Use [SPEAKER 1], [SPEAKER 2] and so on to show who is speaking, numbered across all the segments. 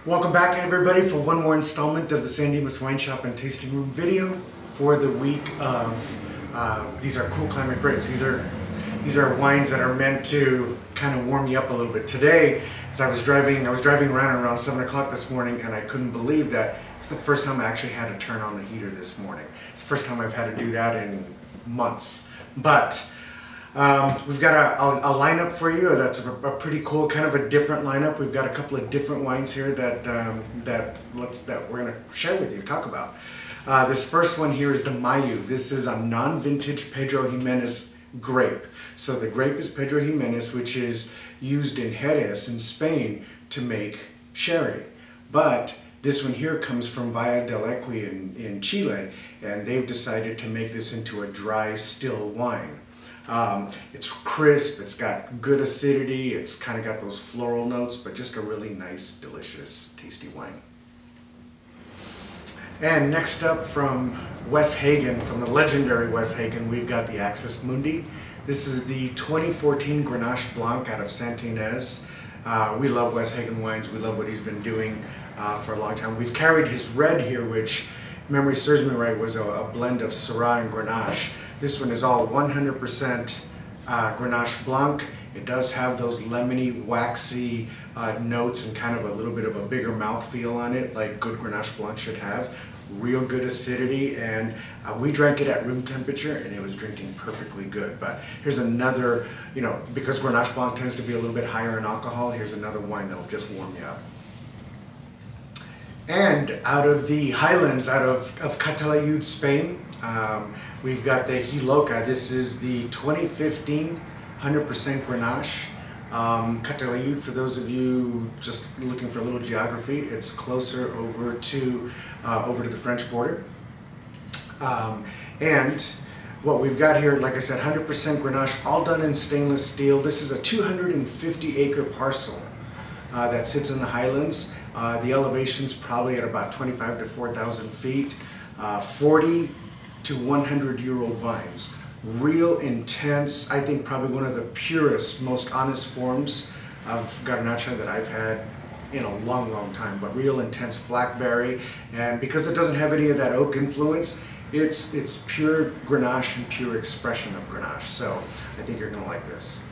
[SPEAKER 1] Welcome back everybody for one more installment of the Dimas Wine Shop and Tasting Room video for the week of, these are cool climate grapes. These are wines that are meant to kind of warm you up a little bit. Today, as I was driving around 7 o'clock this morning, and I couldn't believe that it's the first time I actually had to turn on the heater this morning. It's the first time I've had to do that in months. But we've got a lineup for you that's a pretty cool, kind of a different lineup. We've got a couple of different wines here that we're going to share with you, talk about. This first one here is the Mayu. This is a non-vintage Pedro Jimenez grape. So the grape is Pedro Jimenez, which is used in Jerez in Spain to make sherry. But this one here comes from Valle del Equi in Chile, and they've decided to make this into a dry, still wine. It's crisp, it's got good acidity, it's kind of got those floral notes, but just a really nice, delicious, tasty wine. And next up from West Hagen, from the legendary West Hagen, we've got the Axis Mundi. This is the 2014 Grenache Blanc out of Santa Ynez. We love West Hagen wines, we love what he's been doing for a long time. We've carried his red here, which, if memory serves me right, was a blend of Syrah and Grenache. This one is all 100% Grenache Blanc. It does have those lemony, waxy notes and kind of a little bit of a bigger mouthfeel on it, like good Grenache Blanc should have. Real good acidity, and we drank it at room temperature and it was drinking perfectly good. But here's another, because Grenache Blanc tends to be a little bit higher in alcohol, here's another wine that'll just warm you up. And out of the highlands, out of Catalayud, Spain, we've got the Hiloca. This is the 2015 100% Grenache. Catalayud, for those of you just looking for a little geography, it's closer over to the French border. And what we've got here, like I said, 100% Grenache, all done in stainless steel. This is a 250-acre parcel that sits in the highlands. The elevation's probably at about 25 to 4,000 feet. 40 to 100-year-old vines. Real intense, I think probably one of the purest, most honest forms of Garnacha that I've had in a long, long time, but real intense blackberry. And because it doesn't have any of that oak influence, it's pure Grenache and pure expression of Grenache. So I think you're gonna like this.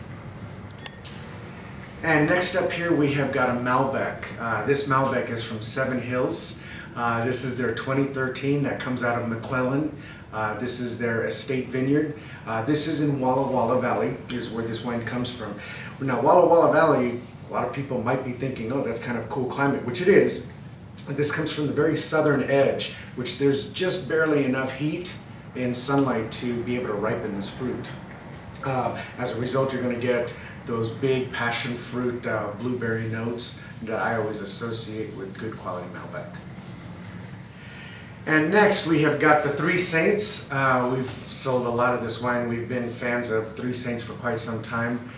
[SPEAKER 1] And next up here we have got a Malbec. This Malbec is from Seven Hills. This is their 2013 that comes out of McClellan. This is their estate vineyard. This is in Walla Walla Valley, is where this wine comes from. Now Walla Walla Valley, a lot of people might be thinking, oh, that's kind of cool climate, which it is. But this comes from the very southern edge, which there's just barely enough heat and sunlight to be able to ripen this fruit. As a result, you're going to get those big passion fruit blueberry notes that I always associate with good quality Malbec. And next we have got the Three Saints. We've sold a lot of this wine. We've been fans of Three Saints for quite some time.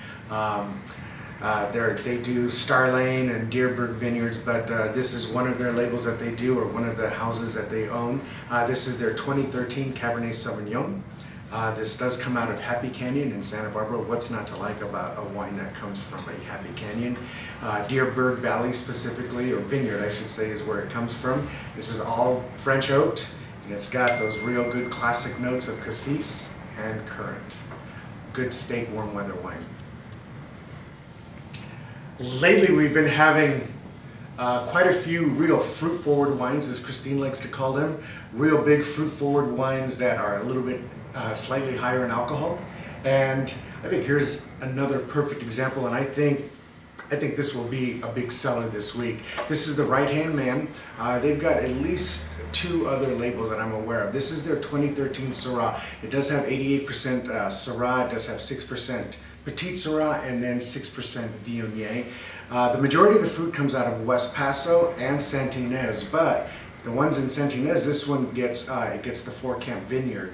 [SPEAKER 1] They do Star Lane and Deerberg Vineyards, but this is one of their labels that they do, or one of the houses that they own. This is their 2013 Cabernet Sauvignon. This does come out of Happy Canyon in Santa Barbara. What's not to like about a wine that comes from a Happy Canyon? Deerberg Valley specifically, or vineyard I should say, is where it comes from. This is all French oaked, and it's got those real good classic notes of cassis and currant. Good steak, warm weather wine. Lately we've been having quite a few real fruit-forward wines, as Christine likes to call them. Real big fruit-forward wines that are a little bit slightly higher in alcohol. And I think here's another perfect example, and I think this will be a big seller this week. This is the Right Hand Man. They've got at least two other labels that I'm aware of. This is their 2013 Syrah. It does have 88% Syrah, it does have 6% Petite Syrah, and then 6% Viognier. The majority of the fruit comes out of West Paso and Santa Ynez, but the ones in Santa Ynez, this one gets the Four Camp Vineyard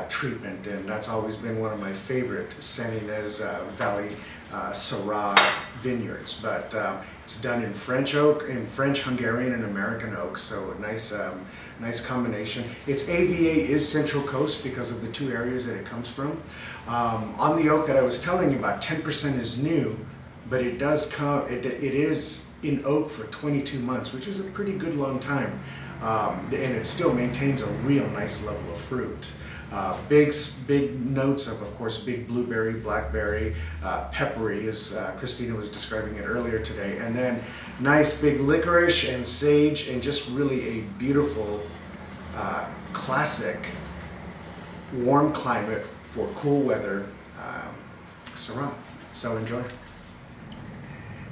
[SPEAKER 1] treatment, and that's always been one of my favorite Santa Ynez Valley Syrah vineyards. But it's done in French oak, in French, Hungarian, and American oak, so a nice combination. Its AVA is Central Coast because of the two areas that it comes from. On the oak that I was telling you about, 10% is new, but it does come, it is in oak for 22 months, which is a pretty good long time. And it still maintains a real nice level of fruit. Big notes of course, big blueberry, blackberry, peppery, as Christina was describing it earlier today, and then nice big licorice and sage, and just really a beautiful, classic, warm climate for cool weather Syrah. So enjoy.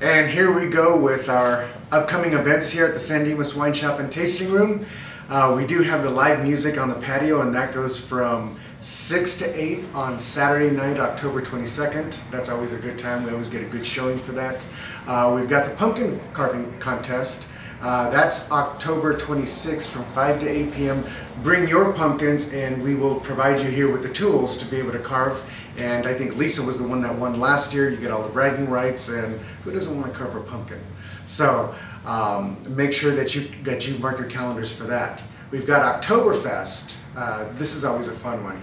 [SPEAKER 1] And here we go with our upcoming events here at the San Dimas Wine Shop and Tasting Room. We do have the live music on the patio, and that goes from 6 to 8 on Saturday night, October 22nd. That's always a good time. We always get a good showing for that. We've got the pumpkin carving contest. That's October 26th from 5 to 8 p.m. Bring your pumpkins and we will provide you here with the tools to be able to carve. And I think Lisa was the one that won last year. You get all the bragging rights, and who doesn't want to carve a pumpkin? So make sure that you mark your calendars for that. We've got Oktoberfest. This is always a fun one.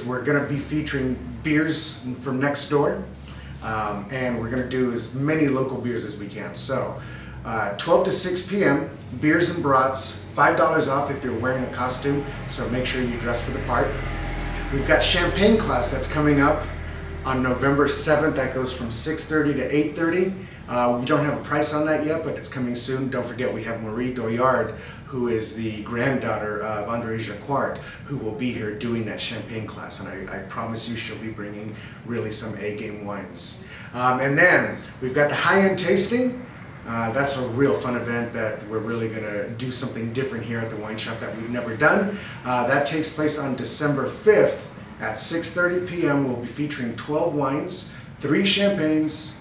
[SPEAKER 1] We're going to be featuring beers from next door, and we're going to do as many local beers as we can. So 12 to 6 p.m. beers and brats, $5 off if you're wearing a costume. So make sure you dress for the part. We've got champagne class that's coming up on November 7th. That goes from 6:30 to 8:30. We don't have a price on that yet, but it's coming soon. Don't forget, we have Marie Doyard, who is the granddaughter of André Jacquard, who will be here doing that champagne class. And I promise you she'll be bringing really some A-game wines. And then we've got the high-end tasting. That's a real fun event that we're really going to do something different here at the wine shop that we've never done. That takes place on December 5th at 6:30 p.m. We'll be featuring 12 wines, 3 champagnes,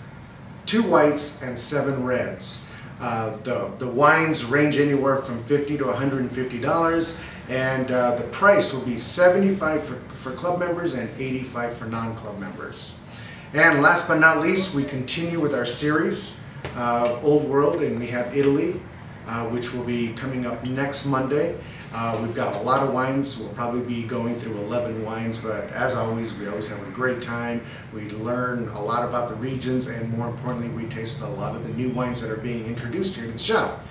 [SPEAKER 1] 2 whites, and 7 reds. The wines range anywhere from $50 to $150, and the price will be $75 for club members and $85 for non-club members. And last but not least, we continue with our series Old World, and we have Italy, which will be coming up next Monday. We've got a lot of wines. We'll probably be going through 11 wines, but as always, we always have a great time. We learn a lot about the regions, and more importantly, we taste a lot of the new wines that are being introduced here to the shop.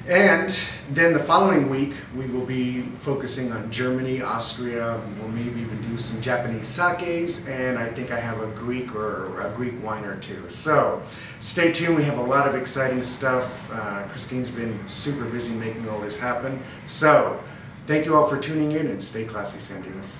[SPEAKER 1] And then the following week, we will be focusing on Germany, Austria. We'll maybe even do some Japanese sakes, and I think I have a Greek wine or two. So stay tuned. We have a lot of exciting stuff. Christine's been super busy making all this happen. So thank you all for tuning in, and stay classy, San Dimas.